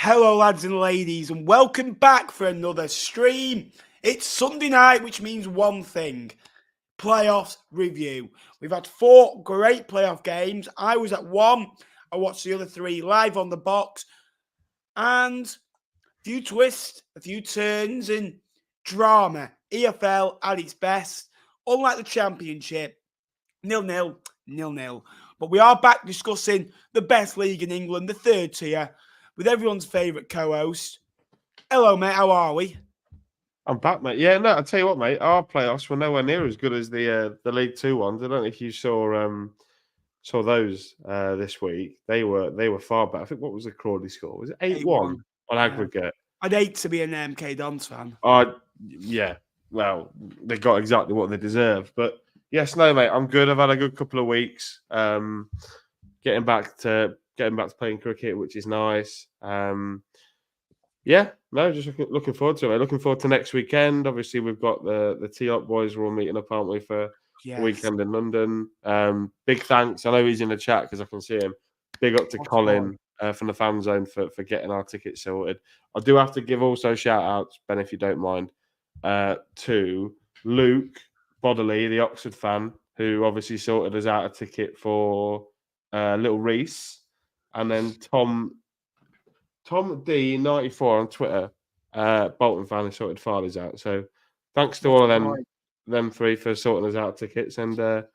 Hello, lads and ladies, and welcome back for another stream. It's Sunday night, which means one thing: playoffs review. We've had 4 great playoff games. I was at one. I watched the other 3 live on the box. And a few twists, a few turns, and drama. EFL at its best. Unlike the Championship, 0-0, 0-0. But we are back discussing the best league in England, the third tier, with everyone's favourite co-host. Hello, mate. How are we? I'm back, mate. Yeah, no, I'll tell you what, mate. Our playoffs were nowhere near as good as the League Two ones. I don't know if you saw those this week. They were far better. I think what was the Crawley score? Was it 8-1 on aggregate? I'd hate to be an MK Dons fan. Yeah. Well, they got exactly what they deserve. But yes, no, mate. I'm good. I've had a good couple of weeks. Getting back to playing cricket, which is nice. Yeah, no, just looking forward to it. Looking forward to next weekend. Obviously, we've got the T-Up boys. We're all meeting up, aren't we, for the weekend in London. Big thanks. I know he's in the chat because I can see him. Big up to Colin from the Fan Zone for getting our tickets sorted. I do have to give also shout-outs, Ben, if you don't mind, to Luke Bodley, the Oxford fan, who obviously sorted us out a ticket for Little Reese. And then Tom D94 on Twitter, Bolton fan, has sorted Farley's out. So thanks to all of them 3 for sorting us out tickets. And we're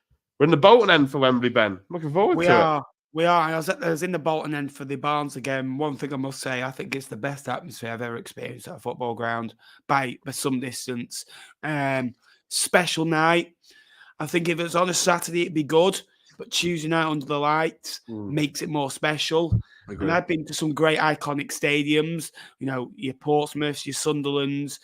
in the Bolton end for Wembley, Ben. Looking forward to it. We are. I was in the Bolton end for the Barnes again. One thing I must say, I think it's the best atmosphere I've ever experienced at a football ground by some distance. Special night. I think if it was on a Saturday, it'd be good. But Tuesday night under the lights makes it more special. And I've been to some great iconic stadiums, you know, your Portsmouths, your Sunderlands,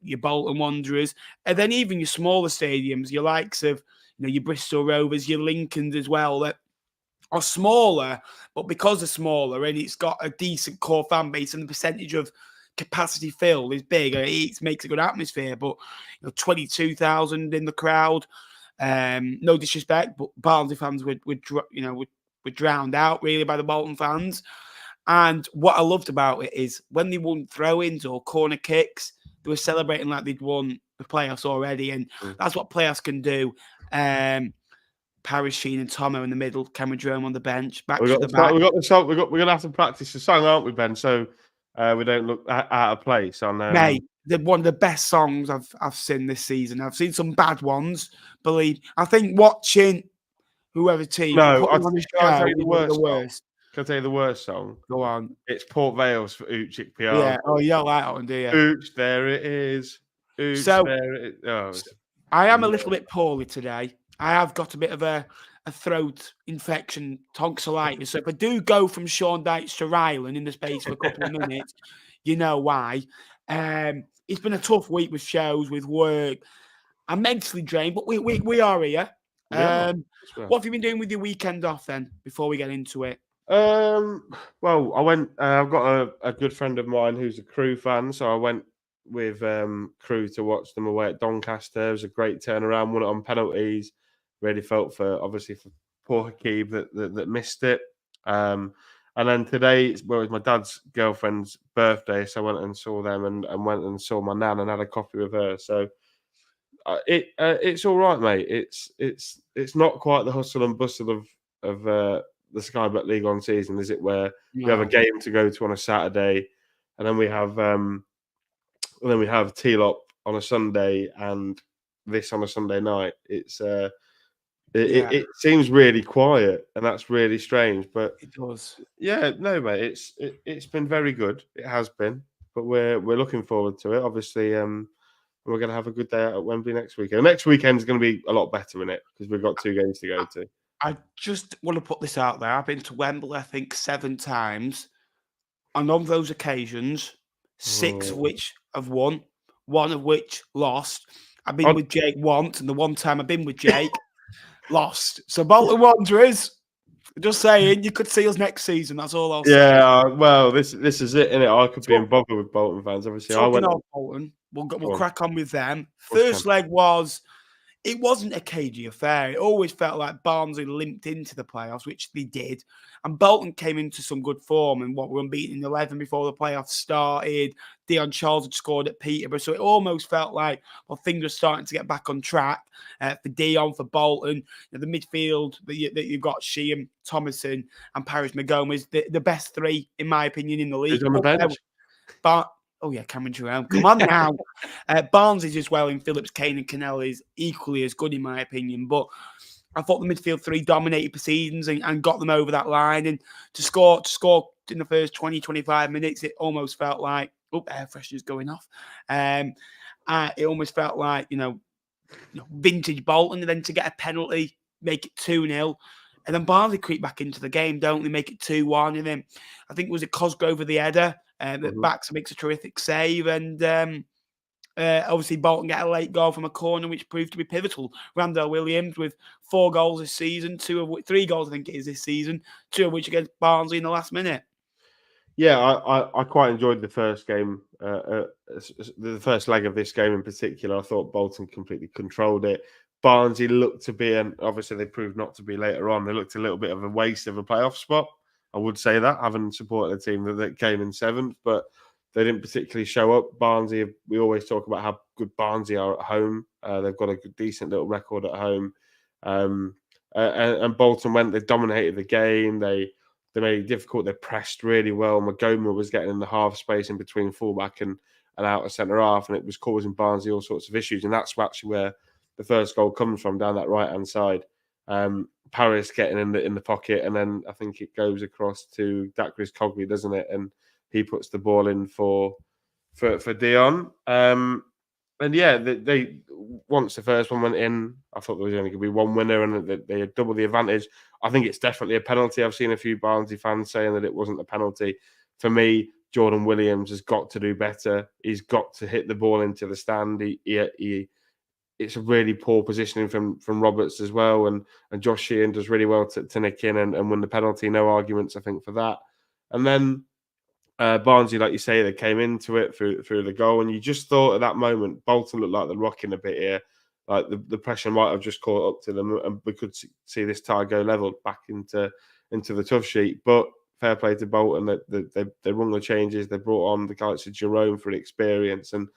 your Bolton Wanderers, and then even your smaller stadiums, your likes of, you know, your Bristol Rovers, your Lincolns as well, that are smaller, but because they're smaller and it's got a decent core fan base and the percentage of capacity filled is big, it makes a good atmosphere. But 22,000 in the crowd. No disrespect, but Barnsley fans were drowned out really by the Bolton fans. And what I loved about it is when they won throw-ins or corner kicks, they were celebrating like they'd won the playoffs already, and that's what playoffs can do. Paris, Sheen, and Tomo in the middle, Cameron Jerome on the bench. Back to the back. We got the song. We're gonna have to practice the song, aren't we, Ben? So we don't look out of place on. Mate, they're one of the best songs I've seen this season. I've seen some bad ones. I think watching whoever team. No, I'll tell you the worst. Can I tell you the worst song? Go on. It's Port Vale's for Uchik PR. Yeah. Oh, you don't like that one, do you? Ooch, there it is. Ooch, there it is. Oh. I am a little bit poorly today. I have got a bit of a throat infection, tonsillitis. So if I do go from Sean Dykes to Ryland in the space of a couple of minutes, you know why. It's been a tough week with shows, with work. I'm mentally drained, but we are here. Yeah, what have you been doing with your weekend off then, before we get into it? Well, I went. I've got a good friend of mine who's a Crew fan, so I went with Crew to watch them away at Doncaster. It was a great turnaround. Won it on penalties. Really felt for poor Hakeem that missed it. And then today, it was my dad's girlfriend's birthday, so I went and saw them and went and saw my nan and had a coffee with her. So it's all right, mate. It's not quite the hustle and bustle of the Sky Bet League on season, is it? Where we have a game to go to on a Saturday, and then we have T-Lop on a Sunday and this on a Sunday night. It seems really quiet, and that's really strange. But it does. Yeah, no, mate. It's been very good. It has been, but we're looking forward to it. Obviously, we're going to have a good day out at Wembley next weekend. Next weekend is going to be a lot better in it because we've got 2 games to go to. I just want to put this out there. I've been to Wembley, I think, 7 times, and on those occasions, 6 of which have won, 1 of which lost. I've been with Jake once, and the one time I've been with Jake, lost. So Bolton Wanderers, just saying, you could see us next season. That's all I'll say. Yeah, well, this is it, innit? I could be in bother with Bolton fans. Obviously, Talking of Bolton, we'll crack on with them. First leg was it wasn't a cagey affair. It always felt like Barnsley limped into the playoffs, which they did. And Bolton came into some good form and were unbeaten in 11 before the playoffs started. Dion Charles had scored at Peterborough. So it almost felt like, well, things were starting to get back on track for Dion, for Bolton. The midfield that you've got Sheehan, Thomason, and Paris Magoma, the best three, in my opinion, in the league. Who's on the bench? But oh yeah, Cameron Jerome. Come on now. Barnes is as well in Phillips, Kane, and Canella is equally as good in my opinion. But I thought the midfield three dominated proceedings and got them over that line. And to score in the first 20, 25 minutes, it almost felt like, air freshener's going off. It almost felt like, vintage Bolton. And then to get a penalty, make it 2-0. And then Barnsley creep back into the game, don't they? Make it 2-1. And then I think was it Cosgrove with the header that Baxter makes a terrific save. And obviously Bolton get a late goal from a corner, which proved to be pivotal. Randall Williams with 4 goals this season, 3 goals I think it is this season, 2 of which against Barnsley in the last minute. Yeah, I quite enjoyed the first game, the first leg of this game in particular. I thought Bolton completely controlled it. Barnsley looked to be, and obviously they proved not to be later on, they looked a little bit of a waste of a playoff spot. I would say that, having supported a team that came in 7th, but they didn't particularly show up. Barnsley, we always talk about how good Barnsley are at home. They've got a decent little record at home. And Bolton they dominated the game. They made it difficult. They pressed really well. Magoma was getting in the half space in between fullback and out of centre half, and it was causing Barnsley all sorts of issues. And that's actually where the first goal comes from, down that right hand side. Paris getting in the pocket, and then I think it goes across to Dakris Cogley, doesn't it? And he puts the ball in for Dion. And yeah, they once the first one went in, I thought there was only going to be one winner, and they had double the advantage. I think it's definitely a penalty. I've seen a few Barnsley fans saying that it wasn't a penalty. For me, Jordan Williams has got to do better. He's got to hit the ball into the stand. It's a really poor positioning from Roberts as well, and Josh Sheehan does really well to nick in and win the penalty. No arguments, I think, for that. And then Barnsley, like you say, they came into it through the goal, and you just thought at that moment Bolton looked like they're rocking a bit here. Like the pressure might have just caught up to them, and we could see this tie go level back into the tough sheet. But fair play to Bolton, that they run the changes. They brought on the guys of Jerome for an experience, and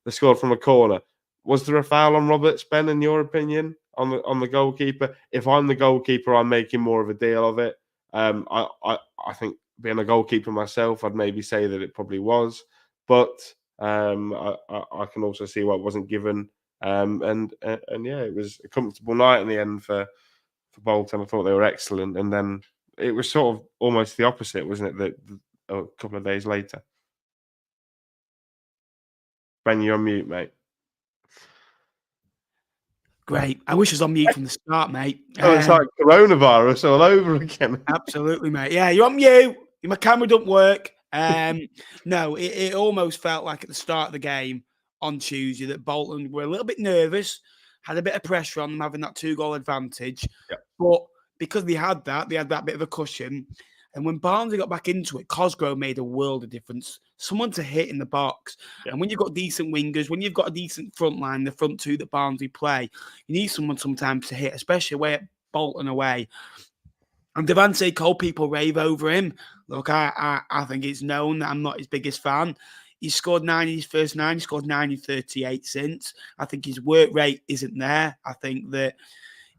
they scored from a corner. Was there a foul on Roberts, Ben, in your opinion, on the goalkeeper? If I'm the goalkeeper, I'm making more of a deal of it. I think, being a goalkeeper myself, I'd maybe say that it probably was, but I can also see why it wasn't given. And yeah, it was a comfortable night in the end for Bolton. I thought they were excellent, and then it was sort of almost the opposite, wasn't it? That a couple of days later. Ben, you're on mute, mate. Great. I wish I was on mute from the start, mate. Oh, it's like coronavirus all over again. Absolutely, mate. Yeah, you're on mute. My camera don't work. No, it almost felt like at the start of the game on Tuesday that Bolton were a little bit nervous, had a bit of pressure on them having that 2-goal advantage. Yeah. But because they had that bit of a cushion. And when Barnsley got back into it, Cosgrove made a world of difference. Someone to hit in the box. Yeah. And when you've got decent wingers, when you've got a decent front line, the front two that Barnsley play, you need someone sometimes to hit, especially away at Bolton away. And Devante Cole, people rave over him. Look, I think it's known that I'm not his biggest fan. He's scored 9 in his first 9. He scored 9 in 38 since. I think his work rate isn't there. I think that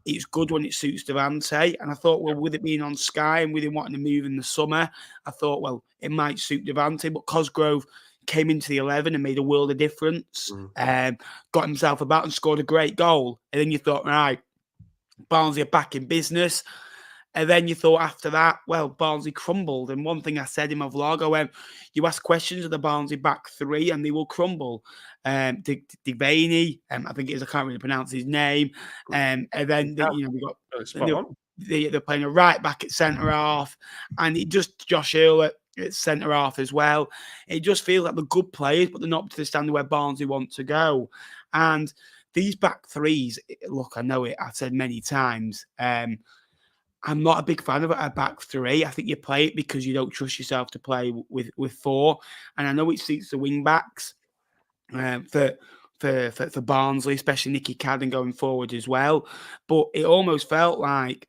it's good when it suits Devante. And I thought, well, with it being on Sky and with him wanting to move in the summer, I thought, well, it might suit Devante. But Cosgrove came into the 11 and made a world of difference. Got himself about and scored a great goal. And then you thought, right, Barnsley are back in business. And then you thought after that, well, Barnsley crumbled. And one thing I said in my vlog, I went, you ask questions of the Barnsley back three and they will crumble. Devaney, I think it is, I can't really pronounce his name. And then, we got, they're playing a right back at centre half. And it just, Josh Earl at centre half as well. It just feels like they're good players, but they're not to the standard where Barnsley want to go. And these back threes, look, I know it, I've said many times, I'm not a big fan of a back three. I think you play it because you don't trust yourself to play with 4. And I know it suits the wing backs for for Barnsley, especially Nicky Cadden going forward as well. But it almost felt like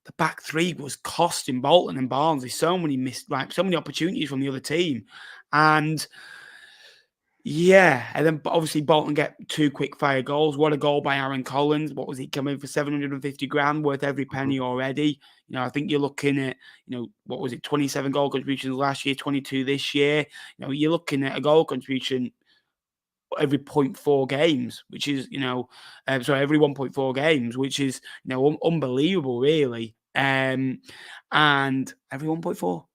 the back three was costing Bolton and Barnsley so many opportunities from the other team. And yeah, and then obviously Bolton get 2 quick fire goals. What a goal by Aaron Collins. What was he coming for 750 grand, worth every penny already? I think you're looking at, what was it, 27 goal contributions last year, 22 this year. You're looking at a goal contribution every 0.4 games, which is, every 1.4 games, which is, unbelievable, really. And every 1.4.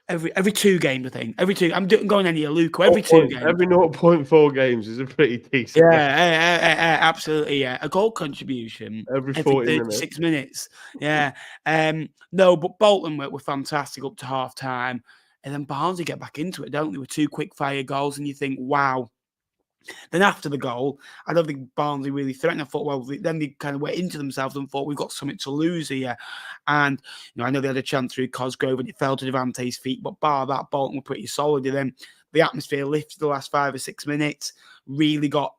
Every 2 games, I think. Every 2. I'm going any Luca. Every 2 games. Every 0.4 games is a pretty decent. Yeah, absolutely. Yeah, a goal contribution every every 40 minutes. 36 minutes. Yeah. No, but Bolton were fantastic up to half time, and then Barnsley get back into it, don't they? With 2 quick fire goals, and you think, wow. Then after the goal, I don't think Barnsley really threatened. I thought, well, then they kind of went into themselves and thought, we've got something to lose here. And, I know they had a chance through Cosgrove and it fell to Devante's feet, but bar that, Bolton were pretty solid. And then the atmosphere lifted the last 5 or 6 minutes, really got,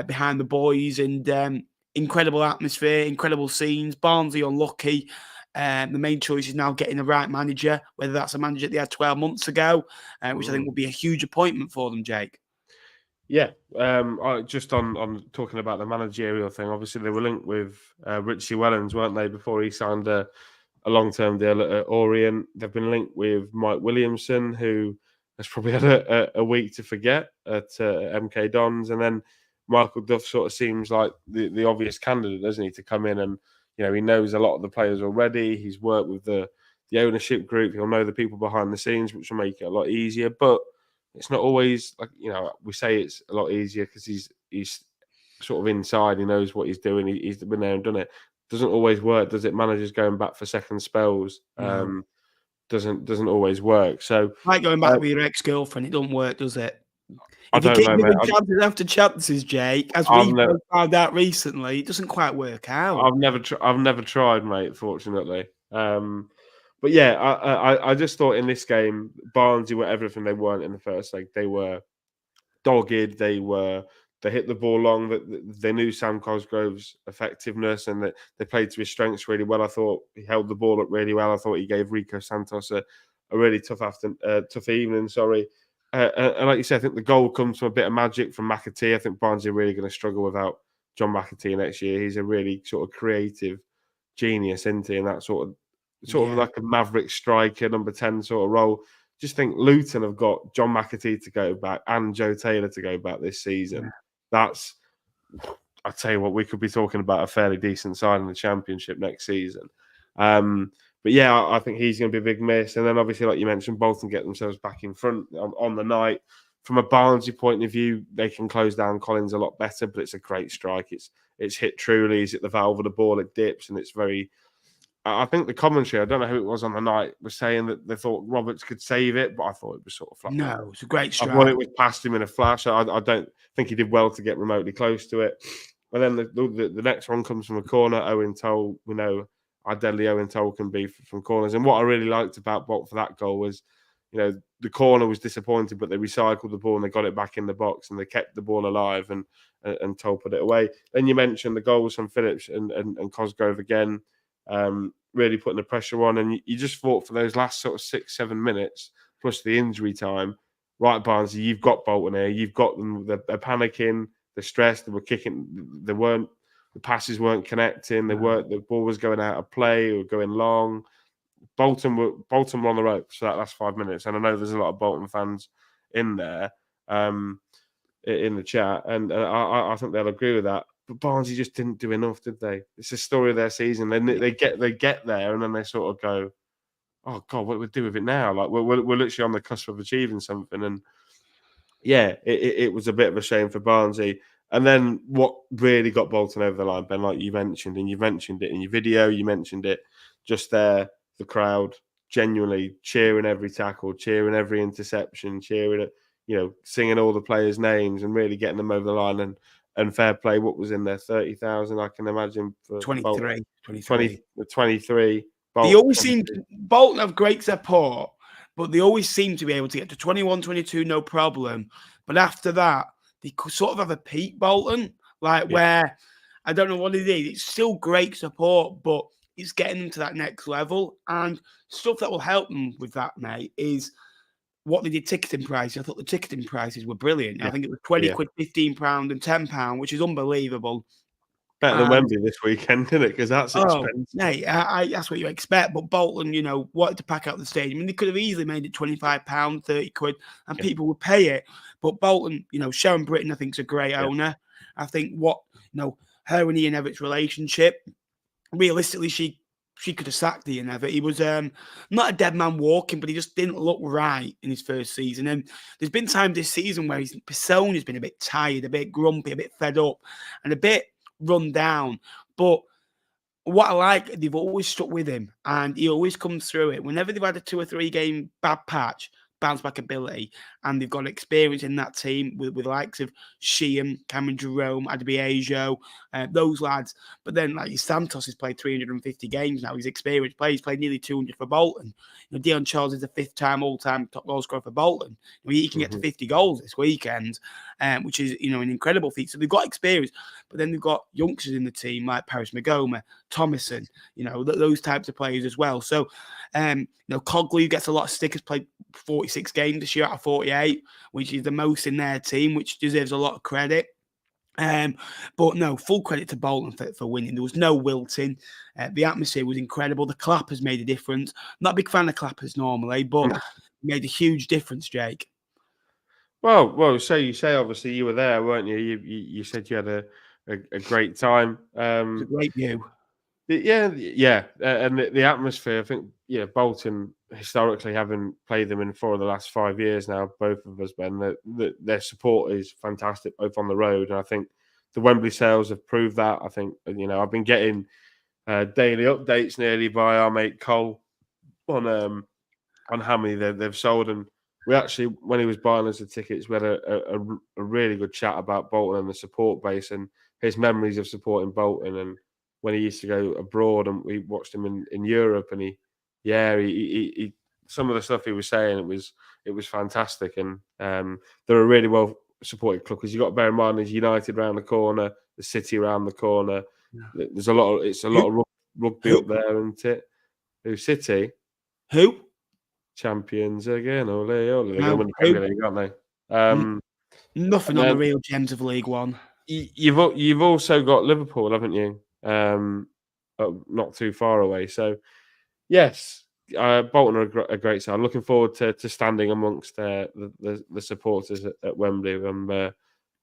behind the boys, and incredible atmosphere, incredible scenes. Barnsley unlucky. The main choice is now getting the right manager, whether that's a manager they had 12 months ago, which I think will be a huge appointment for them, Jake. Yeah, just on talking about the managerial thing, obviously they were linked with Richie Wellens, weren't they, before he signed a long-term deal at Orient. They've been linked with Mike Williamson, who has probably had a week to forget at MK Dons, and then Michael Duff sort of seems like the obvious candidate, doesn't he, to come in, and he knows a lot of the players already. He's worked with the ownership group. He'll know the people behind the scenes, which will make it a lot easier, but it's not always like, we say it's a lot easier because he's sort of inside. He knows what he's doing. He's been there and done it. Doesn't always work, does it? Managers going back for second spells doesn't always work. So like going back with your ex-girlfriend, it doesn't work, does it? If you keep giving chances after chances, Jake, as we found out recently, it doesn't quite work out. I've never tried, mate. Fortunately. But yeah, I just thought in this game, Barnsley were everything they weren't in the first leg. They were dogged. They hit the ball long. They knew Sam Cosgrove's effectiveness, and that they played to his strengths really well. I thought he held the ball up really well. I thought he gave Rico Santos a really tough evening. And like you said, I think the goal comes from a bit of magic from McAtee. I think Barnsley are really going to struggle without John McAtee next year. He's a really sort of creative genius, isn't he? And that sort of like a maverick striker, number 10 sort of role. Just think Luton have got John McAtee to go back and Joe Taylor to go back this season. Yeah. I tell you what, we could be talking about a fairly decent side in the Championship next season. But yeah, I think he's going to be a big miss. And then obviously, like you mentioned, Bolton get themselves back in front on the night. From a Barnsley point of view, they can close down Collins a lot better, but it's a great strike. It's hit truly. He's at the valve of the ball, it dips, and it's very... I think the commentary, I don't know who it was on the night, was saying that they thought Roberts could save it, but I thought it was sort of flat. No, it's a great strike. I thought it was past him in a flash. I don't think he did well to get remotely close to it. And then the next one comes from a corner. Owen Toll, we know how deadly Owen Toll can be from corners. And what I really liked about Bolt for that goal was, the corner was disappointed, but they recycled the ball and they got it back in the box and they kept the ball alive and Toll put it away. Then you mentioned the goals from Phillips and Cosgrove again. Really putting the pressure on, and you just thought for those last sort of 6-7 minutes plus the injury time, right, Barnsley, you've got Bolton here, you've got them, they're panicking, they're stressed, they were kicking, the passes weren't connecting, the ball was going out of play or going long. Bolton were on the ropes for that last 5 minutes, and I know there's a lot of Bolton fans in there, in the chat, and I think they'll agree with that. But Barnsley just didn't do enough, did they? It's the story of their season. They get there, and then they sort of go, "Oh God, what do we do with it now?" Like we're literally on the cusp of achieving something. And yeah, it was a bit of a shame for Barnsley. And then what really got Bolton over the line, Ben, like you mentioned, and you mentioned it in your video, you mentioned it just there, the crowd genuinely cheering every tackle, cheering every interception, cheering it, singing all the players' names and really getting them over the line. And fair play, what was in there? 30,000, I can imagine. For 23. Bolton, they always seem Bolton have great support, but they always seem to be able to get to 21, 22, no problem. But after that, they could sort of have a peak Bolton, like where I don't know what it is. It's still great support, but it's getting them to that next level. And stuff that will help them with that, mate, is what they did ticketing prices. I thought the ticketing prices were brilliant. I think it was 20 quid, £15 and £10, which is unbelievable. Better than Wembley this weekend, isn't it? Because that's expensive. Mate, that's what you expect. But Bolton, wanted to pack out the stadium. And they could have easily made it £25, 30 quid, and people would pay it. But Bolton, Sharon Britton, I think, is a great owner. I think her and Ian Everett's relationship, realistically, she could have sacked Ian Everett. He was not a dead man walking, but he just didn't look right in his first season. And there's been times this season where his persona's been a bit tired, a bit grumpy, a bit fed up, and a bit run down. But what I like, they've always stuck with him, and he always comes through it. Whenever they've had a 2 or 3 game bad patch, bounce back ability, and they've got experience in that team with likes of Sheehan, Cameron Jerome, Adebayo, those lads. But then, like Santos has played 350 games now. He's experienced player. He's played nearly 200 for Bolton. Dion Charles is the 5th all-time top goal scorer for Bolton. He can get to 50 goals this weekend, which is an incredible feat. So they've got experience, but then they've got youngsters in the team like Paris Magoma, Thomason, those types of players as well. So, Cogley gets a lot of stickers, played 46 games this year out of 48, which is the most in their team, which deserves a lot of credit. But no, full credit to Bolton for winning. There was no wilting. The atmosphere was incredible. The clappers made a difference. Not a big fan of clappers normally, but made a huge difference, Jake. Well, so you say obviously you were there, weren't you? You said you had a great time. It's a great view. And the atmosphere. I think Bolton historically, having played them in 4 of the last 5 years now, both of us, Ben, their support is fantastic both on the road, and I think the Wembley sales have proved that. I think I've been getting daily updates nearly by our mate Cole on how many they've sold, and we actually, when he was buying us the tickets, we had a really good chat about Bolton and the support base and his memories of supporting Bolton, and when he used to go abroad, and we watched him in Europe, and he some of the stuff he was saying, it was fantastic, and they're a really well supported club, because you got to bear in mind there's United around the corner, the City around the corner. Yeah. There's a lot of rugby up there, isn't it? Who City? Who? Champions again, ole ole. They're going to win the Premier League, aren't they? Nothing on the real gems of League One. You've also got Liverpool, haven't you? Not too far away. So, yes, Bolton are a great side. Looking forward to standing amongst the supporters at Wembley.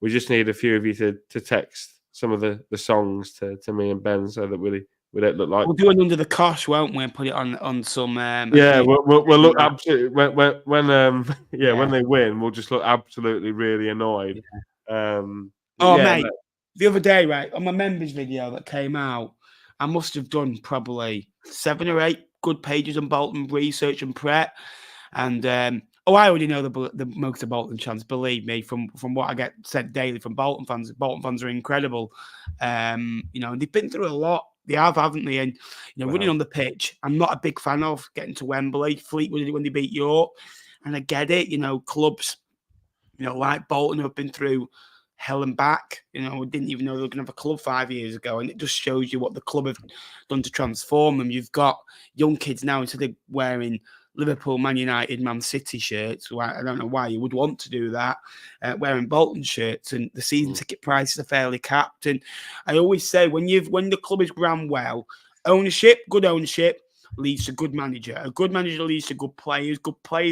We just need a few of you to text some of the songs to me and Ben, so that we don't look like... We'll do it under the cosh, won't we? And put it on some... we'll look absolutely... When they win, we'll just look absolutely really annoyed. Yeah. Mate, the other day, right, on my members video that came out, I must have done probably 7 or 8 good pages on Bolton research and prep. And I already know the most of Bolton chants, believe me, from what I get said daily from Bolton fans. Bolton fans are incredible. They've been through a lot. They have, haven't they? And running on the pitch, I'm not a big fan of getting to Wembley. Fleetwood did it when they beat York, and I get it. Clubs, like Bolton, have been through hell and back. We didn't even know they were going to have a club 5 years ago, and it just shows you what the club have done to transform them. You've got young kids now, instead of wearing Liverpool, Man United, Man City shirts. I don't know why you would want to do that, wearing Bolton shirts, and the season ticket prices are fairly capped. And I always say, when the club is run well, good ownership leads to good manager. A good manager leads to good players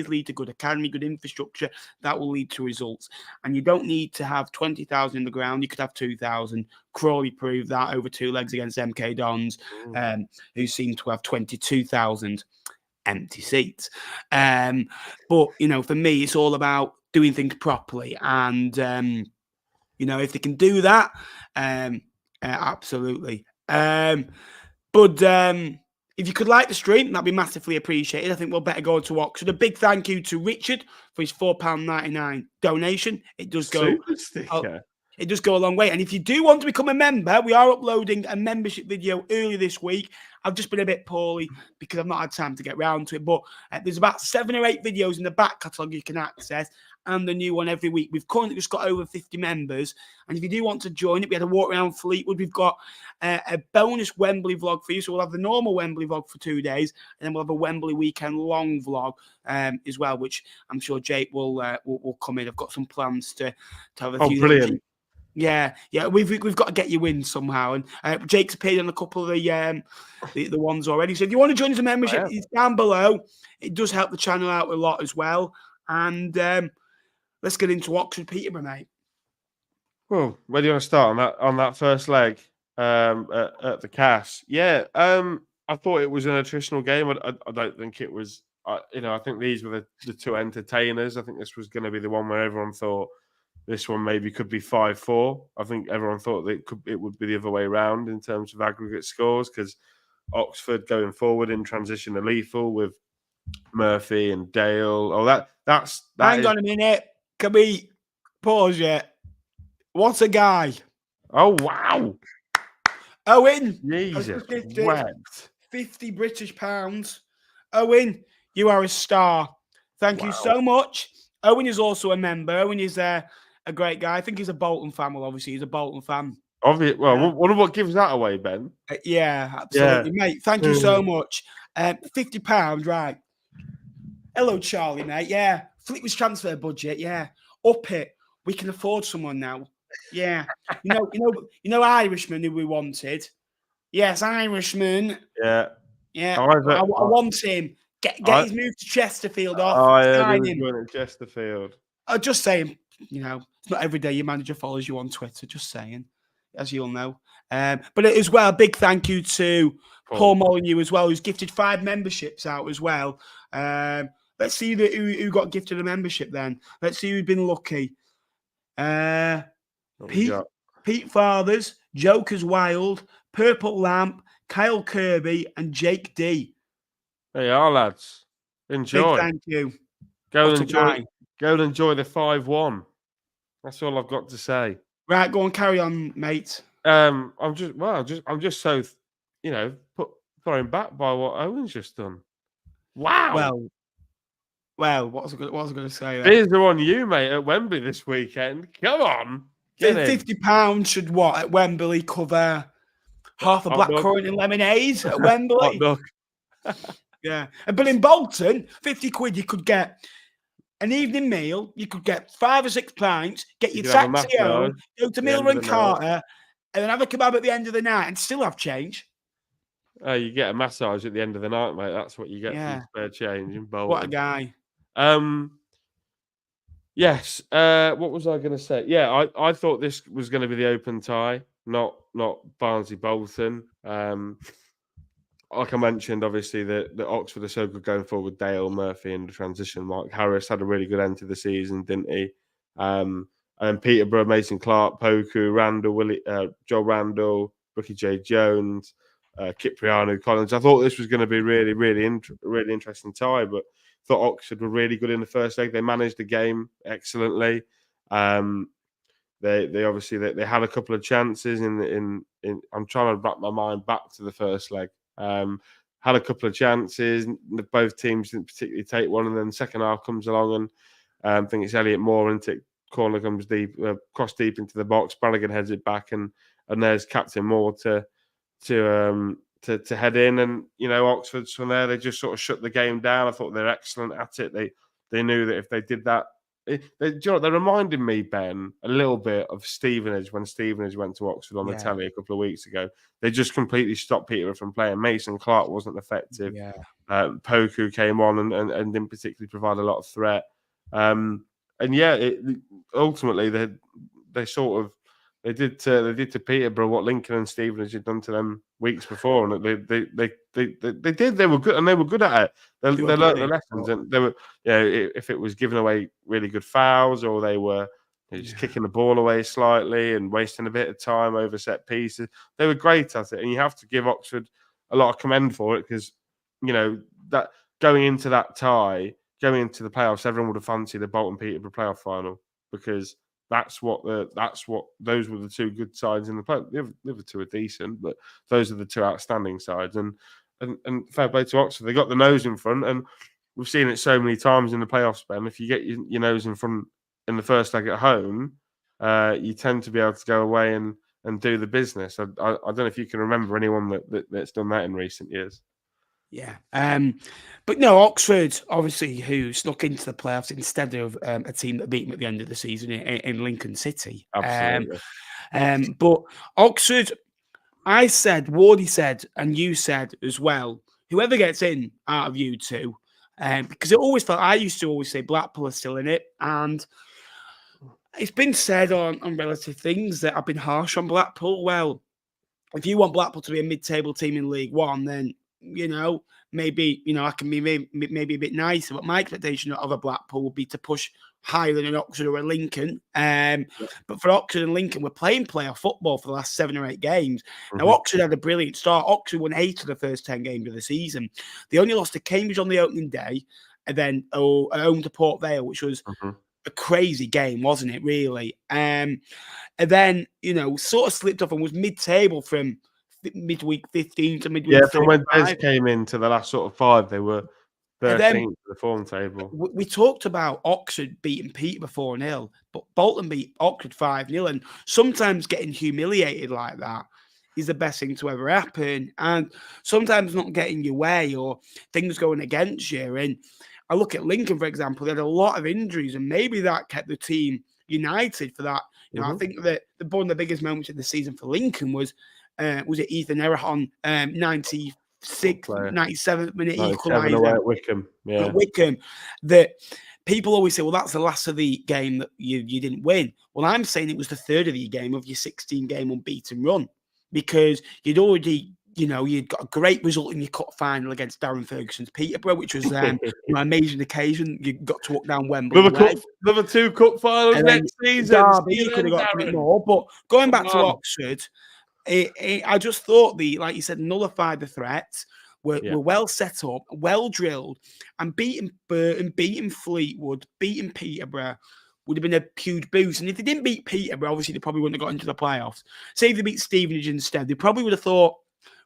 lead to good academy, good infrastructure. That will lead to results. And you don't need to have 20,000 in the ground. You could have 2,000. Crawley proved that over 2 legs against MK Dons, who seemed to have 22,000 empty seats. But for me, it's all about doing things properly. And if they can do that, absolutely. But if you could like the stream, that'd be massively appreciated. I think we'll better go to Oxford. A big thank you to Richard for his £4.99 donation. It does go. It does go a long way. And if you do want to become a member, we are uploading a membership video early this week. I've just been a bit poorly because I've not had time to get round to it. But there's about 7 or 8 videos in the back catalogue you can access, and a new one every week. We've currently just got over 50 members. And if you do want to join it, we had a walk around Fleetwood. We've got a bonus Wembley vlog for you. So we'll have the normal Wembley vlog for 2 days, and then we'll have a Wembley weekend long vlog as well, which I'm sure Jake will come in. I've got some plans to have a few. Brilliant. Yeah, we've got to get you in somehow. And Jake's appeared on a couple of the ones already. So if you want to join us a membership, it's down below. It does help the channel out a lot as well. And let's get into Oxford Peterborough, mate. Well, where do you want to start on that first leg at the Cass? Yeah, I thought it was an attritional game. I don't think it was. I think these were the two entertainers. I think this was going to be the one where everyone thought this one maybe could be 5-4. I think everyone thought that it would be the other way around in terms of aggregate scores, because Oxford going forward in transition are lethal with Murphy and Dale. Oh, Hang on a minute. Can we pause yet? What a guy. Oh, wow. Owen. Jesus. 50 British pounds. Owen, you are a star. Thank you so much. Owen is also a member. Owen is a great guy. I think he's a Bolton fan. Well, obviously, he's a Bolton fan. Obviously, well, what gives that away, Ben? Yeah, absolutely. Yeah. Mate, thank you so much. £50, right. Hello, Charlie, mate. Yeah. Fleetwood's transfer budget, yeah. Up it. We can afford someone now. Yeah. You know Irishman who we wanted? Yes, Irishman. Yeah. Yeah. I want him. Get his move to Chesterfield off. I heard he was going to Chesterfield. I'm just saying, it's not every day your manager follows you on Twitter. Just saying, as you'll know. But as well, a big thank you to Paul Molyneux as well, who's gifted 5 memberships out as well. Let's see who got gifted a membership then. Let's see who's been lucky. Pete Fathers, Joker's Wild, Purple Lamp, Kyle Kirby, and Jake D. There you are, lads. Enjoy. Big thank you. Go and enjoy the 5-1. That's all I've got to say. Right, go on, carry on, mate. I'm just so thrown back by what Owen's just done. Wow. Well, what was I going to say? Beers are on you, mate, at Wembley this weekend. Come on. £50 should what at Wembley cover half a blackcurrant and lemonade at Wembley? Yeah. But in Bolton, 50 quid, you could get an evening meal, you could get 5 or 6 pints, get your taxi home, go to Miller and Carter, and then have a kebab at the end of the night and still have change. You get a massage at the end of the night, mate. That's what you get for spare change in Bolton. What a guy. Yes. What was I going to say? Yeah, I thought this was going to be the open tie, not Barnsley Bolton. Like I mentioned, obviously, the Oxford are so good going forward with Dale, Murphy, and the transition. Mark Harris had a really good end to the season, didn't he? And Peterborough, Mason Clark, Poku, Randall, Joe Randall, Rookie J. Jones, Kipriano, Collins. I thought this was going to be really interesting tie, but thought Oxford were really good in the first leg. They managed the game excellently. They obviously they had a couple of chances in I'm trying to wrap my mind back to the first leg. Had a couple of chances. Both teams didn't particularly take one, and then the second half comes along, and I think it's Elliot Moore, and it corner comes deep, cross deep into the box. Brannigan heads it back, and there's Captain Moore to head in, and Oxford's from there. They just sort of shut the game down. I thought they're excellent at it. They knew that if they did that, they're reminding me, Ben, a little bit of Stevenage when Stevenage went to Oxford on the telly a couple of weeks ago. They just completely stopped Peterborough from playing. Mason Clark wasn't effective. Poku came on and didn't particularly provide a lot of threat. Ultimately they did to Peterborough what Lincoln and Stevenage had done to them weeks before, and they were good, and they were good at it. They learned the lessons, and they were if it was giving away really good fouls, or they were just kicking the ball away slightly and wasting a bit of time over set pieces, they were great at it, and you have to give Oxford a lot of commend for it, because that going into that tie, going into the playoffs, everyone would have fancied a Bolton Peterborough playoff final, because those were the two good sides in the play. The other two are decent, but those are the two outstanding sides. And fair play to Oxford, they got the nose in front, and we've seen it so many times in the playoffs, Ben. If you get your nose in front in the first leg at home, you tend to be able to go away and do the business. I don't know if you can remember anyone that's done that in recent years. Yeah. But no, Oxford, obviously, who snuck into the playoffs instead of a team that beat them at the end of the season in Lincoln City. Absolutely. But Oxford, I said, Wardy said, and you said as well, whoever gets in out of you two, because it always felt, I used to always say Blackpool are still in it. And it's been said on relative things that I've been harsh on Blackpool. Well, if you want Blackpool to be a mid-table team in League One, then maybe I can be maybe a bit nicer. But my expectation of a Blackpool would be to push higher than an Oxford or a Lincoln. But for Oxford and Lincoln, we're playing playoff football for the last 7 or 8 games. Now, Oxford had a brilliant start. Oxford won 8 of the first 10 games of the season. They only lost to Cambridge on the opening day, and then home to Port Vale, which was a crazy game, wasn't it, really? And then, sort of slipped off and was mid-table from midweek 15 to midweek 35. From when Des came into the last sort of 5, they were 13th in the form table. We talked about Oxford beating Peterborough 4-0, but Bolton beat Oxford 5-0, and sometimes getting humiliated like that is the best thing to ever happen, and sometimes not getting your way or things going against you. And I look at Lincoln, for example, they had a lot of injuries, and maybe that kept the team united for that. I think that one of the biggest moments of the season for Lincoln was it Ethan Erahon, 97th minute equaliser away at Wickham. Yeah. At Wickham, that people always say, well, that's the last of the game that you didn't win. Well, I'm saying it was the third of the game of your 16-game unbeaten run, because you'd already, you'd got a great result in your cup final against Darren Ferguson's Peterborough, which was an amazing occasion. You got to walk down Wembley. Another 2 cup finals next season. Derby, you could have got a bit more. But going back to Oxford, I just thought like you said, nullified the threats. Were well set up, well drilled, and beating Burton, beating Fleetwood, beating Peterborough would have been a huge boost. And if they didn't beat Peterborough, obviously they probably wouldn't have got into the playoffs. Say if they beat Stevenage instead, they probably would have thought,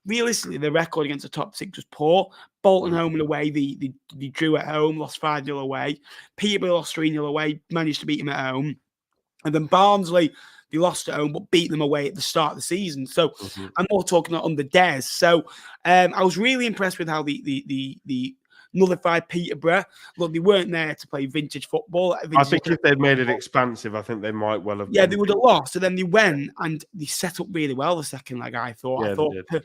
realistically, the record against the top 6 was poor. Bolton home and away, they drew at home, lost 5-0 away. Peterborough lost 3-0 away, managed to beat them at home. And then Barnsley, they lost at home, but beat them away at the start of the season. So I'm more talking on the Des. So I was really impressed with how the nullified Peterborough. Look, they weren't there to play vintage football. I think if they'd made it expansive, I think they might well have. Yeah, they would have lost. So then they went and they set up really well the second leg, I thought. Yeah,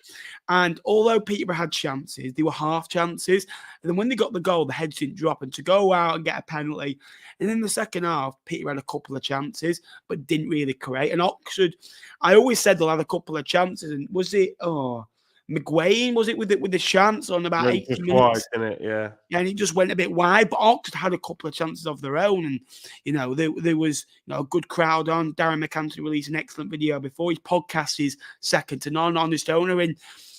and although Peterborough had chances, they were half chances. And then when they got the goal, the heads didn't drop. And to go out and get a penalty. And in the second half, Peterborough had a couple of chances, but didn't really create. And Oxford, I always said they'll have a couple of chances. And was it, McGuane, was it with the chance on about 80 minutes? Wide, isn't it? Yeah, and it just went a bit wide. But Oxford had a couple of chances of their own, and there was a good crowd on. Darren McAntony released an excellent video before. His podcast is second to none on this donor, and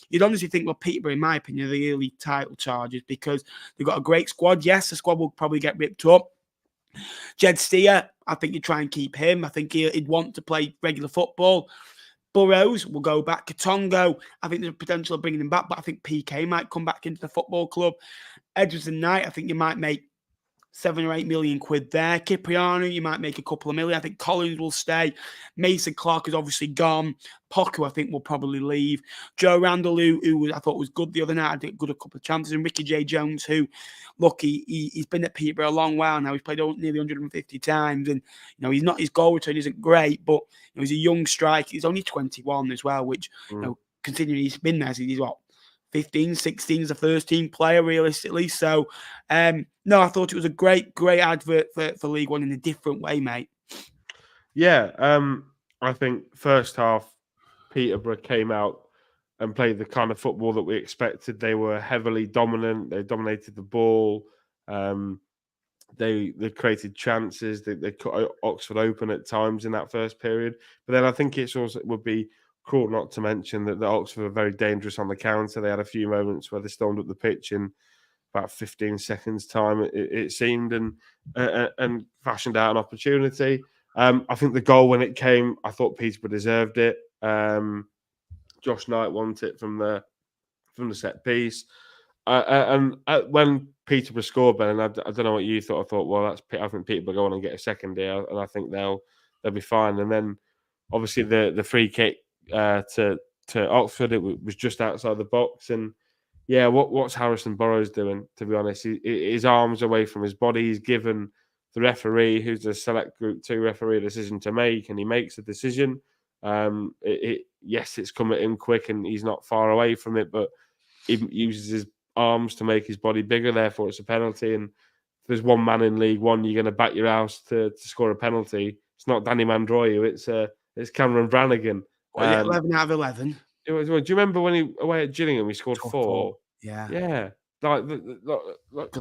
you'd honestly think, well, Peterborough, in my opinion, are the early title charges because they've got a great squad. Yes, the squad will probably get ripped up. Jed Steer, I think you'd try and keep him. I think he'd want to play regular football. Burrows will go back. Katongo, I think there's a potential of bringing him back, but I think PK might come back into the football club. Edwards and Knight, I think you might make 7 or 8 million quid there. Cipriano, you might make a couple of million. I think Collins will stay. Mason Clark is obviously gone. Poku, I think, will probably leave. Joe Randall, who I thought was good the other night, I did a couple of chances. And Ricky J. Jones, who, look, he's been at Peterborough a long while now. He's played nearly 150 times. And, his goal return isn't great, but he's a young striker. He's only 21 as well, which, considering he's been there, he's what? 15, 16 as a first-team player, realistically. So, no, I thought it was a great advert for League One in a different way, mate. Yeah, I think first half, Peterborough came out and played the kind of football that we expected. They were heavily dominant. They dominated the ball. They created chances. They cut Oxford open at times in that first period. But then I think it would be cruel not to mention that Oxford were very dangerous on the counter. They had a few moments where they stormed up the pitch in about 15 seconds time, it seemed, and fashioned out an opportunity. I think the goal when it came, I thought Peterborough deserved it. Josh Knight won it from the set piece. And when Peterborough scored, Ben, and I don't know what you thought. I thought, well, I think Peterborough go on and get a second here, and I think they'll be fine. And then obviously the free kick to Oxford, it was just outside the box. And yeah, what's Harrison Burrows doing? To be honest, his arms away from his body. He's given the referee, who's the select Group 2 referee, a decision to make, and he makes a decision. Yes, it's come at him quick, and he's not far away from it, but he uses his arms to make his body bigger. Therefore, it's a penalty. And if there's one man in League One, you're going to bat your house to score a penalty. It's not Danny Mandroyu. It's Cameron Brannigan. Well, yeah, 11 out of 11. Do you remember when he away at Gillingham, he scored 4? Yeah. Yeah. Like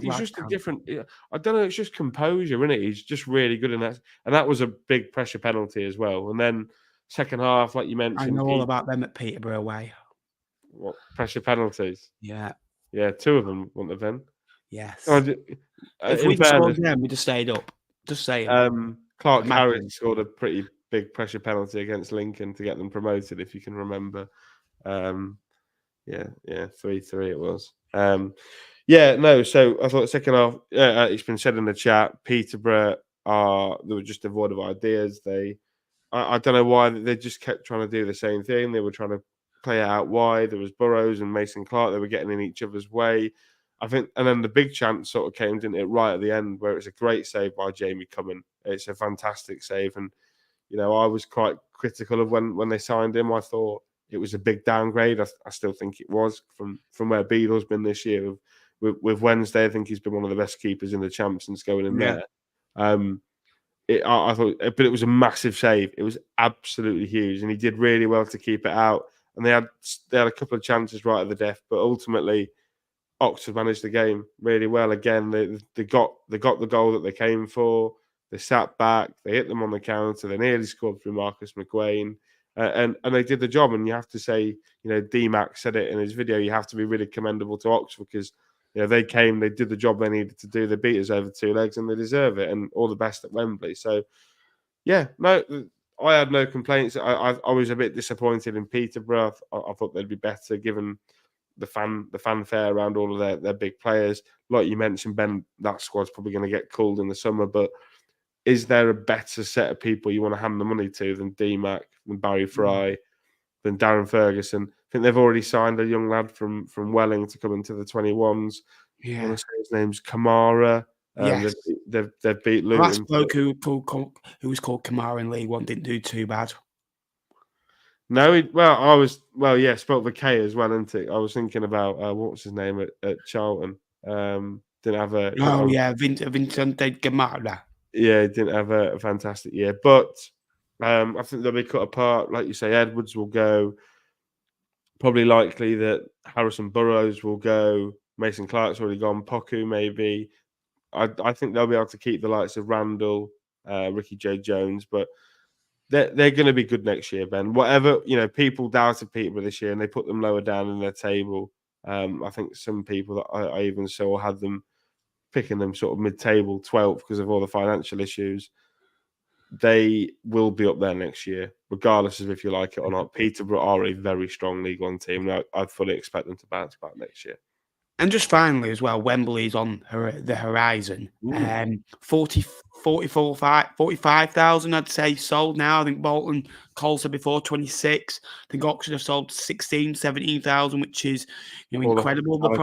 he's just a different. I don't know. It's just composure, isn't it? He's just really good in that, and that was a big pressure penalty as well. And then second half, like you mentioned, I know all about them at Peterborough away. What pressure penalties? Yeah, 2 of them wouldn't have been. Yes. If we'd scored them, we'd have stayed up. Just saying. Clark Harris scored a pretty big pressure penalty against Lincoln to get them promoted, if you can remember. 3-3 it was. So I thought second half, it's been said in the chat, Peterborough they were just devoid of ideas. I don't know why they just kept trying to do the same thing. They were trying to play it out wide. There was Burrows and Mason Clark. They were getting in each other's way. I think, and then the big chance sort of came, didn't it, right at the end, where it's a great save by Jamie Cummin. It's a fantastic save. And, I was quite critical of when they signed him. I thought it was a big downgrade. I still think it was from where Beadle's been this year. With Wednesday, I think he's been one of the best keepers in the champs since going in there. I thought, but it was a massive save. It was absolutely huge, and he did really well to keep it out. And they had a couple of chances right at the death, but ultimately Oxford managed the game really well. Again, they got the goal that they came for. They sat back, they hit them on the counter, they nearly scored through Marcus McGuane, and they did the job. And you have to say, D-Mac said it in his video, you have to be really commendable to Oxford because they came, they did the job they needed to do. They beat us over 2 legs, and they deserve it. And all the best at Wembley. So, I had no complaints. I was a bit disappointed in Peterborough. I thought they'd be better given the fanfare around all of their big players. Like you mentioned, Ben, that squad's probably going to get culled in the summer. But is there a better set of people you want to hand the money to than D-Mac, than Barry Fry, than Darren Ferguson? I think they've already signed a young lad from Welling to come into the 21s. I want to say his name's Kamara. Yes. They've beat Luton. Last bloke who was called Kamara in League One didn't do too bad. No, spelled with K as well, isn't it? I was thinking about what was his name at Charlton. Didn't have a Vincente Kamara. Yeah, didn't have a fantastic year, but I think they'll be cut apart. Like you say, Edwards will go. Probably likely that Harrison Burrows will go. Mason Clark's already gone. Poku maybe. I think they'll be able to keep the likes of Randall, Ricky J. Jones, but they're going to be good next year, Ben. Whatever, people doubted Peterborough this year and they put them lower down in their table. I think some people that I even saw had them picking them sort of mid-table 12th because of all the financial issues. They will be up there next year, regardless of if you like it or not. Peterborough are a very strong League One team. I fully expect them to bounce back next year. And just finally as well, Wembley's on the horizon. 45,000, I'd say, sold now. I think Bolton, Cole said before, 26. I think Oxford have sold 16, 17,000, which is incredible. There'll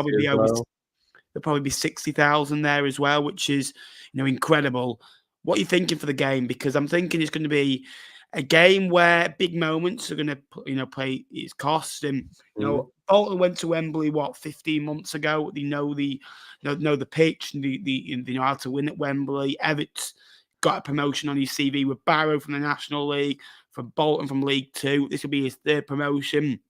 probably be 60,000 there as well, which is incredible. What are you thinking for the game? Because I'm thinking it's going to be a game where big moments are going to play its cost. And Bolton went to Wembley 15 months ago. They know the pitch and they know how to win at Wembley. Everett's got a promotion on his CV with Barrow from the National League, from Bolton from League Two. This will be his third promotion.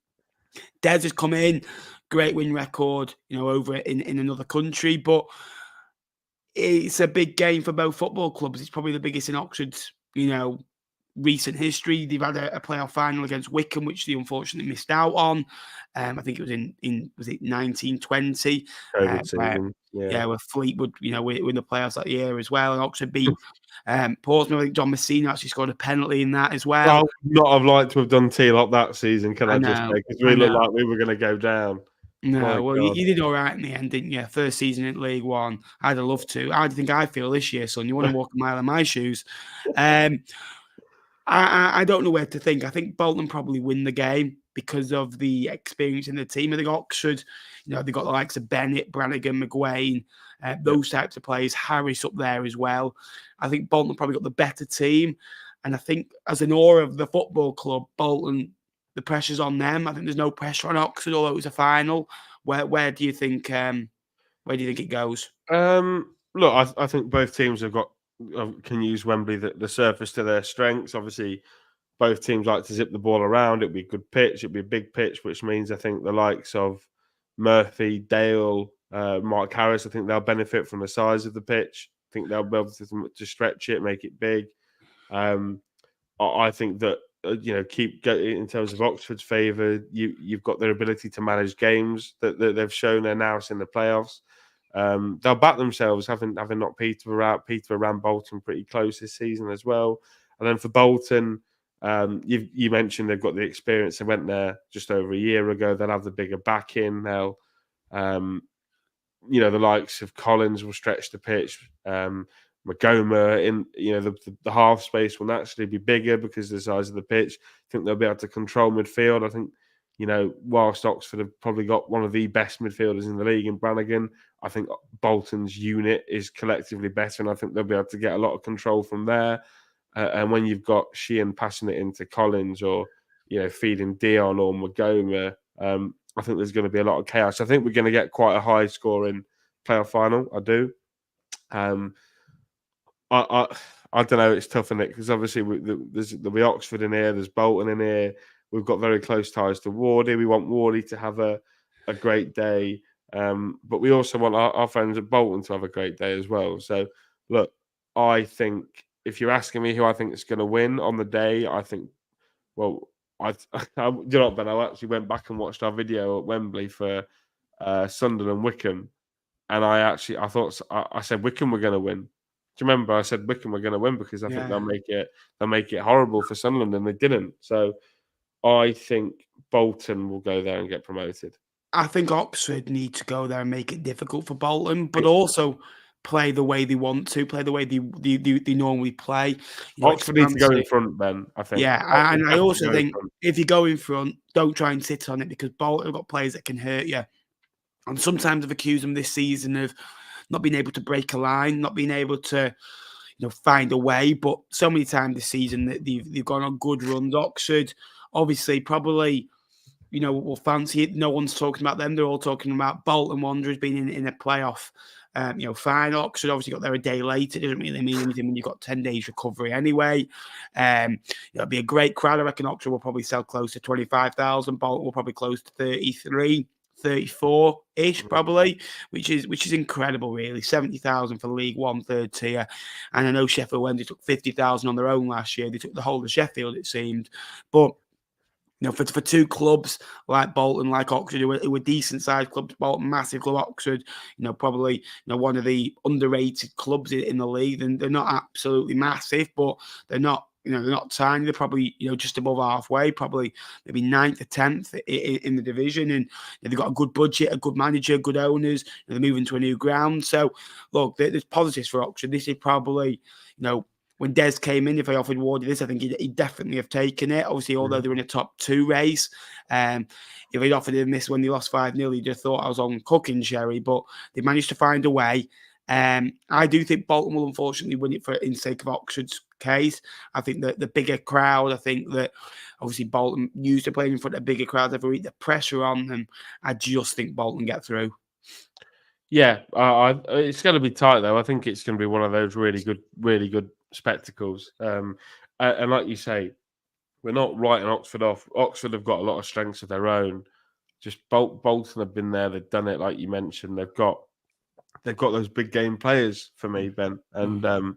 Des has come in, great win record, over in another country, but it's a big game for both football clubs. It's probably the biggest in Oxford's, recent history. They've had a playoff final against Wycombe, which they unfortunately missed out on. I think it was in was it 1920, COVID where season. Yeah. where Fleetwood, were in the playoffs that year as well, and Oxford beat Portsmouth. I think John Messina actually scored a penalty in that as well. I would not have liked to have done T-Lock that season, can I just say? Because we looked like we were going to go down. No, well, you did all right in the end, didn't you? First season in League One. I'd have loved to. How do you think I feel this year, son? You want to walk a mile in my shoes? I don't know where to think. I think Bolton probably win the game because of the experience in the team. I think Oxford, they've got the likes of Bennett, Brannigan, McGuane, those types of players. Harris up there as well. I think Bolton probably got the better team. And I think as an aura of the football club, Bolton, the pressure's on them. I think there's no pressure on Oxford, although it was a final. Where do you think it goes? Look, I think both teams can use Wembley, the surface, to their strengths. Obviously, both teams like to zip the ball around. It'd be a good pitch. It'd be a big pitch, which means I think the likes of Murphy, Dale, Mark Harris, I think they'll benefit from the size of the pitch. I think they'll be able to stretch it, make it big. I think that keep in terms of Oxford's favour, you've got their ability to manage games that they've shown their nous in the playoffs. They'll back themselves, having knocked Peterborough out. Peterborough ran Bolton pretty close this season as well. And then for Bolton, you mentioned they've got the experience. They went there just over a year ago. They'll have the bigger backing. They'll, the likes of Collins will stretch the pitch. Magoma in the half space will naturally be bigger because of the size of the pitch. I think they'll be able to control midfield. I think whilst Oxford have probably got one of the best midfielders in the league in Brannigan, I think Bolton's unit is collectively better, and I think they'll be able to get a lot of control from there. And when you've got Sheehan passing it into Collins or feeding Dion or Magoma, I think there's going to be a lot of chaos. I think we're going to get quite a high scoring playoff final. I do. I don't know. It's tough, isn't it? Because obviously there'll be Oxford in here. There's Bolton in here. We've got very close ties to Wardy. We want Wardy to have a great day, but we also want our friends at Bolton to have a great day as well. So, look, I think if you're asking me who I think is going to win on the day, I think, well, Ben, I actually went back and watched our video at Wembley for Sunderland Wycombe, and I said Wycombe were going to win. Do you remember I said Wycombe were going to win because I think they'll make it horrible for Sunderland, and they didn't. So I think Bolton will go there and get promoted. I think Oxford need to go there and make it difficult for Bolton, but also play the way they want to, play the way they normally play. Oxford need to go in front, Ben, I think. Yeah, and I also think if you go in front, don't try and sit on it because Bolton have got players that can hurt you. And sometimes I've accused them this season of not being able to break a line, not being able to, find a way. But so many times this season that they've gone on good runs. Oxford, obviously, probably, will fancy it. No one's talking about them. They're all talking about Bolton Wanderers being in a playoff, final. Oxford obviously got there a day late. It doesn't really mean anything when you've got 10 days recovery anyway. It'll be a great crowd. I reckon Oxford will probably sell close to 25,000. Bolton will probably close to 33. 34-ish probably, which is incredible, really. 70,000 for League One, third tier. And I know Sheffield Wednesday took 50,000 on their own last year. They took the whole of Sheffield, it seemed. But for two clubs like Bolton, like Oxford, who were decent-sized clubs, Bolton, massive club, Oxford, probably one of the underrated clubs in the league. And they're not absolutely massive, but they're not they're not tiny. They're probably, just above halfway, probably maybe 9th or 10th in the division. And they've got a good budget, a good manager, good owners. They're moving to a new ground. So, look, there's positives for Oxford. This is probably, when Des came in, if I offered Wardy this, I think he'd definitely have taken it. Obviously, although they're in a top 2 race. If he'd offered him this when they lost 5-0, he'd just thought I was on cooking sherry. But they managed to find a way. I do think Bolton will unfortunately win it in sake of Oxford's case. I think that the bigger crowd, I think that obviously Bolton used to playing in front of bigger crowds every week, the pressure on them. I just think Bolton get through. Yeah, it's going to be tight though. I think it's going to be one of those really good spectacles. And like you say, we're not writing Oxford off. Oxford have got a lot of strengths of their own. Just Bolton have been there. They've done it, like you mentioned. They've got those big game players for me, Ben. And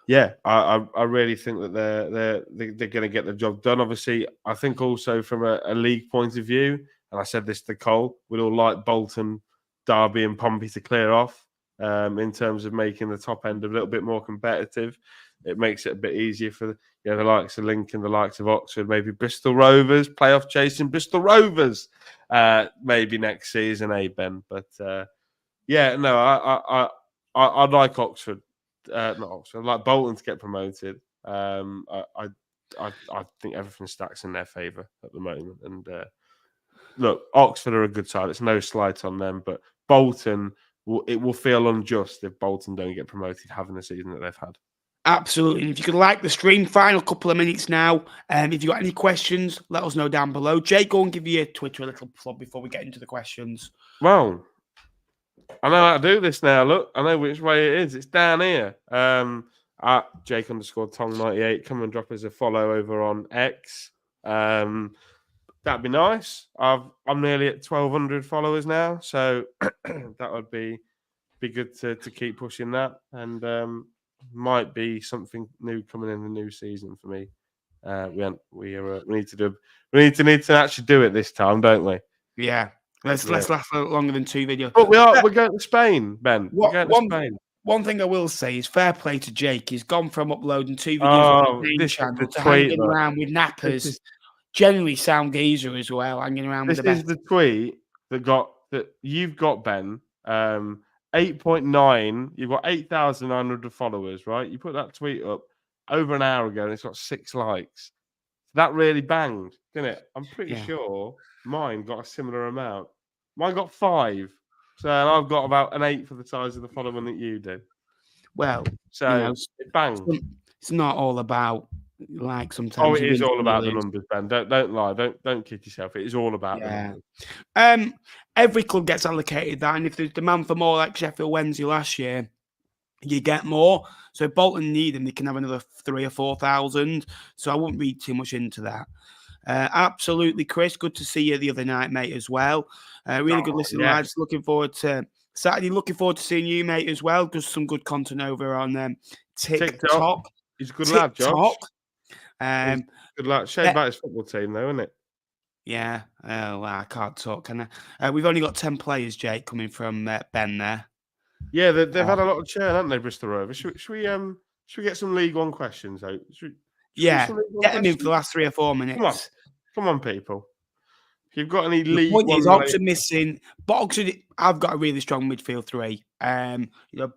Yeah, I really think that they're going to get the job done. Obviously, I think also from a league point of view, and I said this to Cole, we'd all like Bolton, Derby, and Pompey to clear off in terms of making the top end a little bit more competitive. It makes it a bit easier for the likes of Lincoln, the likes of Oxford, maybe Bristol Rovers, playoff chasing Bristol Rovers, maybe next season, Ben. But yeah, no, I like Oxford. Not Oxford. I'd like Bolton to get promoted. I think everything stacks in their favour at the moment. And look, Oxford are a good side. It's no slight on them, but Bolton it will feel unjust if Bolton don't get promoted, having the season that they've had. Absolutely. And if you could like the stream, final couple of minutes now. If you got any questions, let us know down below. Jake, go and give your Twitter a little plug before we get into the questions. Well, I know how to do this now. Look, I know which way it is. It's down here. At Jake_Tong98. Come and drop us a follow over on X. That'd be nice. I'm nearly at 1,200 followers now, so that would be good to keep pushing that, and might be something new coming in the new season for me. We need to actually do it this time, don't we? Yeah. Let's last a little longer than 2 videos. But we're going to Spain, Ben. We're going to Spain. One thing I will say is fair play to Jake. He's gone from uploading 2 videos on the main channel to hanging around with nappers. Generally sound geezer as well, hanging around with the best. This is the tweet that you've got, Ben. 8.9. You've got 8,900 followers, right? You put that tweet up over an hour ago, and it's got 6 likes. That really banged, didn't it? I'm pretty sure mine got a similar amount. Mine got 5. So I've got about an 8 for the size of the following that you did. Well, so it banged. It's not all about like sometimes. Oh, it is all about the numbers, Ben. Don't lie. Don't kid yourself. It is all about the numbers. Every club gets allocated that, and if there's demand for more, like Sheffield Wednesday last year, you get more. So if Bolton need them, they can have another 3,000 or 4,000. So I wouldn't read too much into that. Absolutely, Chris. Good to see you the other night, mate, as well. Really good listening, lads. Looking forward to Saturday. Looking forward to seeing you, mate, as well. Just some good content over on TikTok. He's a good lad, Josh. Good lad. Shame about his football team, though, isn't it? Yeah. Well, I can't talk, can I? We've only got 10 players, Jake, coming from Ben there. Yeah, they've had a lot of churn, haven't they, Bristol Rovers? Should we get some League One questions out? Get them in for the last 3 or 4 minutes. Come on, people. If you've got any League One, is Oxford missing, but Oxford, I've got a really strong midfield 3.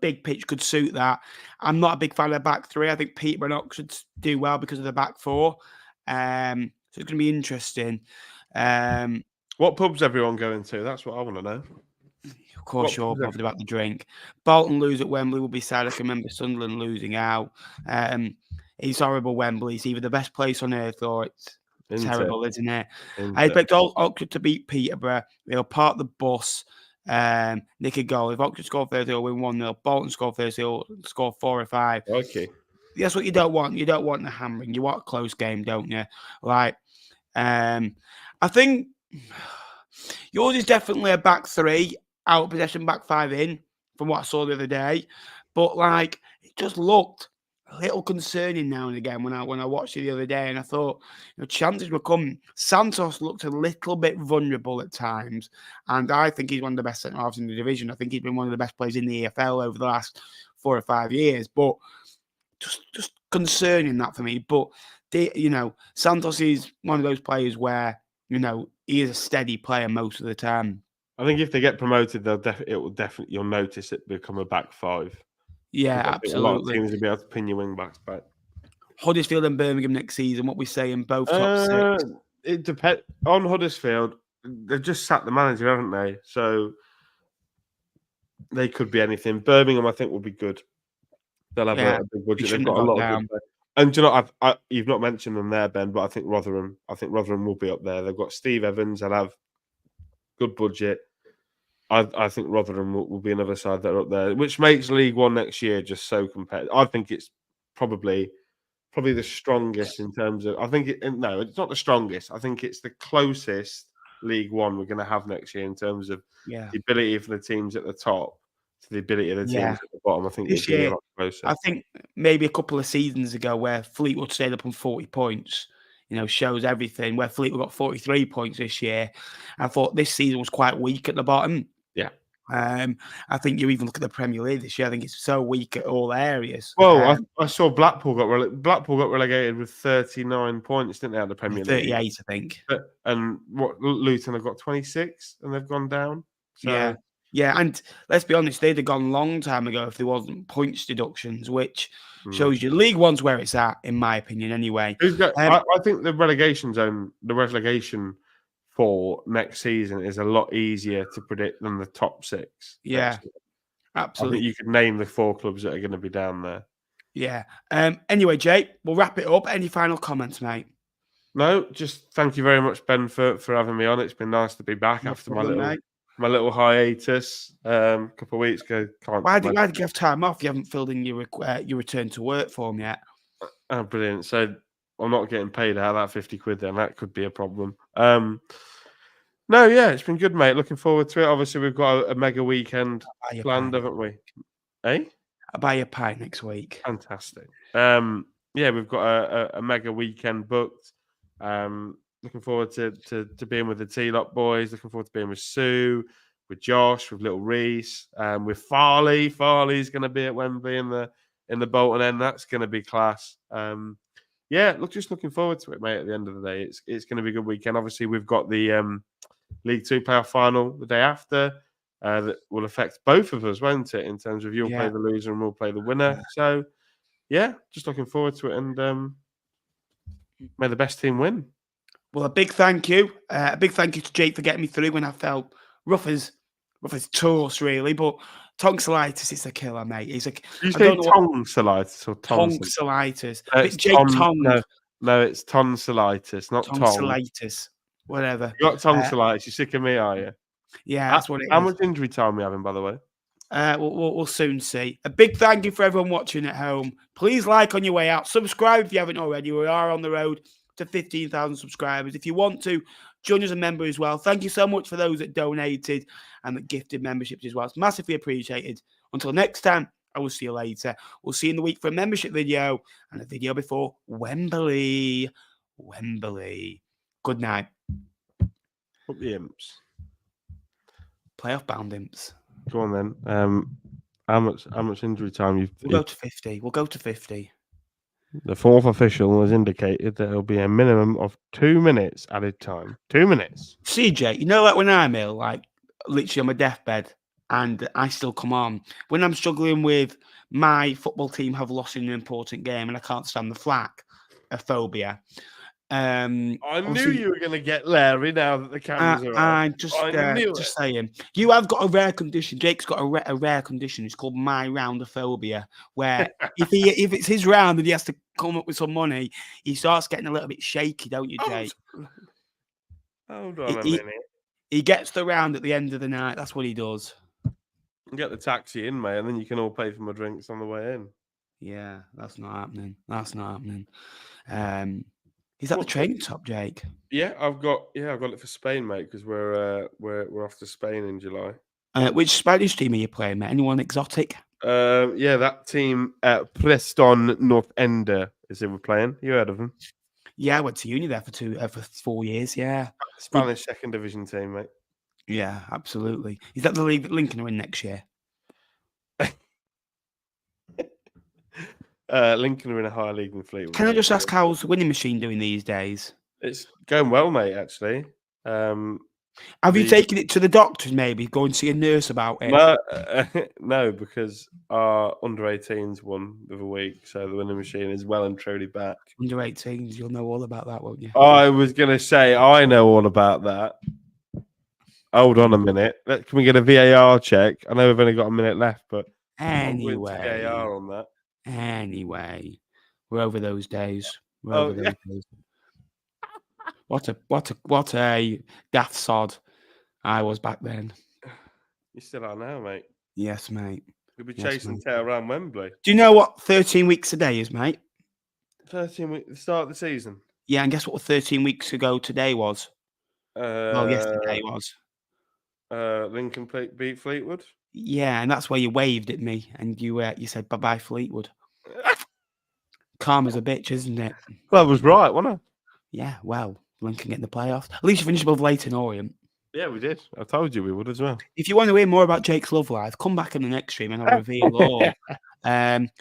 Big pitch could suit that. I'm not a big fan of the back 3. I think Peterborough and Oxford do well because of the back 4. So it's going to be interesting. What pubs everyone going to? That's what I want to know. Of course, you're bothered about the drink. Bolton lose at Wembley will be sad. I can remember Sunderland losing out. It's horrible, Wembley. It's either the best place on earth or it's terrible, isn't it? I expect Oxford to beat Peterborough. They'll park the bus, nick a goal. If Oxford score first, they'll win 1-0. Bolton score first, they'll score 4 or 5. Okay. That's what you don't want. You don't want the hammering. You want a close game, don't you? I think yours is definitely a back 3, out of possession, back 5 in, from what I saw the other day. But it just looked a little concerning now and again when I watched it the other day, and I thought chances were coming. Santos looked a little bit vulnerable at times, and I think he's one of the best centre halves in the division. I think he's been one of the best players in the EFL over the last 4 or 5 years. But just concerning that for me. But Santos is one of those players where he is a steady player most of the time. I think if they get promoted, you'll notice it become a back 5. Yeah, absolutely. A lot of teams will be able to pin your wing backs back. Huddersfield and Birmingham next season. What we say in both top 6. It depends on Huddersfield. They've just sacked the manager, haven't they? So they could be anything. Birmingham, I think, will be good. They'll have a big budget. They've got a lot of good. And you've not mentioned them there, Ben, but I think Rotherham will be up there. They've got Steve Evans. They'll have good budget. I think Rotherham will be another side that are up there, which makes League One next year just so competitive. I think it's probably the strongest in terms of. No, it's not the strongest. I think it's the closest League One we're going to have next year in terms of the ability for the teams at the top to the ability of the teams at the bottom, I think This it'd be a year, lot closer. I think maybe a couple of seasons ago where Fleetwood stayed up on 40 points, shows everything, where Fleetwood got 43 points this year. I thought this season was quite weak at the bottom. Yeah. I think you even look at the Premier League this year, I think it's so weak at all areas. Well, I saw Blackpool got relegated with 39 points, didn't they, out of the Premier League? 38, I think. And what Luton have got 26 and they've gone down. So Yeah, and let's be honest, they'd have gone a long time ago if there wasn't points deductions, which shows you League One's where it's at, in my opinion, anyway. I think the relegation for next season is a lot easier to predict than the top 6. Yeah, absolutely. I think you could name the 4 clubs that are going to be down there. Yeah. Anyway, Jake, we'll wrap it up. Any final comments, mate? No, just thank you very much, Ben, for having me on. It's been nice to be back after my little hiatus a couple of weeks ago. Why did you have time off? You haven't filled in your return to work form yet. Oh, brilliant. So I'm not getting paid out of that 50 quid then. That could be a problem. No, yeah, it's been good, mate. Looking forward to it. Obviously, we've got a mega weekend planned, haven't we? Eh? I'll buy you a pie next week. Fantastic. Yeah, we've got a mega weekend booked. Looking forward to being with the T-Lot boys. Looking forward to being with Sue, with Josh, with little Reese, with Farley. Farley's going to be at Wembley in the Bolton end. That's going to be class. Yeah, just looking forward to it, mate. At the end of the day, it's going to be a good weekend. Obviously, we've got the League Two playoff final the day after. That will affect both of us, won't it? In terms of you'll play the loser and we'll play the winner. So, yeah, just looking forward to it, and may the best team win. Well, a big thank you to Jake for getting me through when I felt rough as toast, really. But tonsillitis is a killer, mate. He's like, you say tonsillitis or tonsillitis? No, it's tonsillitis, not tonsillitis. Whatever. You got tonsillitis. You're sick of me, are you? Yeah, that's what it is. How much injury time are we having, by the way? We'll soon see. A big thank you for everyone watching at home. Please like on your way out. Subscribe if you haven't already. We are on the road to 15,000 subscribers. If you want to, join as a member as well. Thank you so much for those that donated and that gifted memberships as well. It's massively appreciated. Until next time, I will see you later. We'll see you in the week for a membership video and a video before Wembley. Good night. Up the imps. Playoff bound imps. Go on then. How much injury time We'll go to 50. The fourth official has indicated that there'll be a minimum of 2 minutes added time. 2 minutes. CJ, like when I'm ill, like literally on my deathbed, and I still come on. When I'm struggling with my football team have lost in an important game and I can't stand the flack, a phobia. I knew you were going to get Larry now that the cameras are on. I'm just saying. You have got a rare condition. Jake's got a rare condition. It's called my roundophobia, where if it's his round and he has to come up with some money, he starts getting a little bit shaky, don't you, Jake? Hold on a minute. He gets the round at the end of the night. That's what he does. Get the taxi in, mate, and then you can all pay for my drinks on the way in. Yeah, that's not happening. Is that the training top, Jake? Yeah, I've got it for Spain, mate, because we're off to Spain in July. Which Spanish team are you playing, mate? Anyone exotic? Yeah, that team at Preston North Ender is who we're playing. You heard of them? Yeah, I went to uni there for 4 years. Yeah, Spanish second division team, mate. Yeah, absolutely. Is that the league that Lincoln are in next year? Lincoln are in a higher league than Fleetwood. Can I just ask how's the winning machine doing these days? It's going well, mate, actually. Have you taken it to the doctors, maybe? Go and see a nurse about it? No, because our under-18s won the other week, so the winning machine is well and truly back. Under-18s, you'll know all about that, won't you? I was going to say, I know all about that. Hold on a minute. Can we get a VAR check? I know we've only got a minute left, but anyway, VAR on that. Anyway, we're over those days. Days. What a daft sod I was back then. You still are now, mate. Yes, mate. You'll be chasing tail around Wembley. Do you know what 13 weeks a day is, mate? 13 weeks, the start of the season. Yeah, and guess what 13 weeks ago today was? Yesterday was. Lincoln beat Fleetwood. Yeah, and that's where you waved at me and you said bye bye Fleetwood. Calm as a bitch, isn't it? Well, I was right, wasn't I? Yeah, well, Lincoln getting the playoffs. At least you finished above Leighton Orient. Yeah, we did. I told you we would as well. If you want to hear more about Jake's love life, come back in the next stream and I'll reveal all.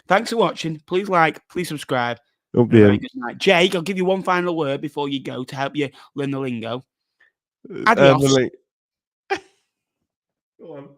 Thanks for watching. Please like, please subscribe. Up Have a the very end. good night. Jake, I'll give you one final word before you go to help you learn the lingo. Adios. Go on.